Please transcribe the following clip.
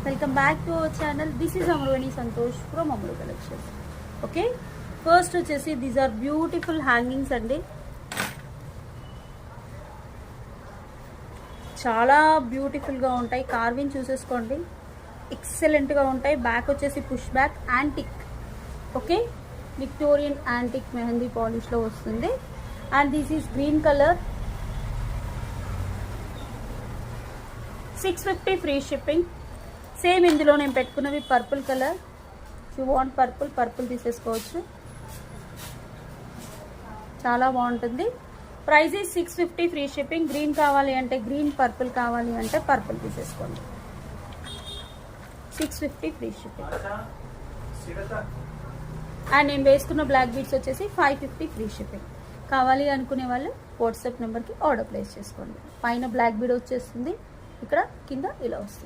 Welcome back to our channel. This is Amaraveni Santosh from Amaru collections. Okay, first వచ్చేసి these are beautiful hangings అండి. చాలా బ్యూటిఫుల్గా ఉంటాయి. కార్వింగ్ చూసేసుకోండి, ఎక్సలెంట్గా ఉంటాయి. బ్యాక్ వచ్చేసి push back antique. Okay, Victorian antique mehndi పాలిష్లో వస్తుంది. And this is green colour. 650 free shipping. Same ఇందులో నేను పెట్టుకున్నవి purple colour. You want purple తీసేసుకోవచ్చు. చాలా బాగుంటుంది. Price is 650 free shipping. Green కావాలి అంటే గ్రీన్, పర్పుల్ కావాలి అంటే పర్పుల్ తీసేసుకోండి. 650 ఫ్రీ షిప్పింగ్. అండ్ నేను వేసుకున్న బ్లాక్ బీడ్స్ వచ్చేసి 550 ఫ్రీ షిప్పింగ్. కావాలి అనుకునే వాళ్ళు వాట్సాప్ నెంబర్కి ఆర్డర్ ప్లేస్ చేసుకోండి. పైన బ్లాక్ బీడ్ వచ్చేస్తుంది, ఇక్కడ కింద ఇలా వస్తుంది.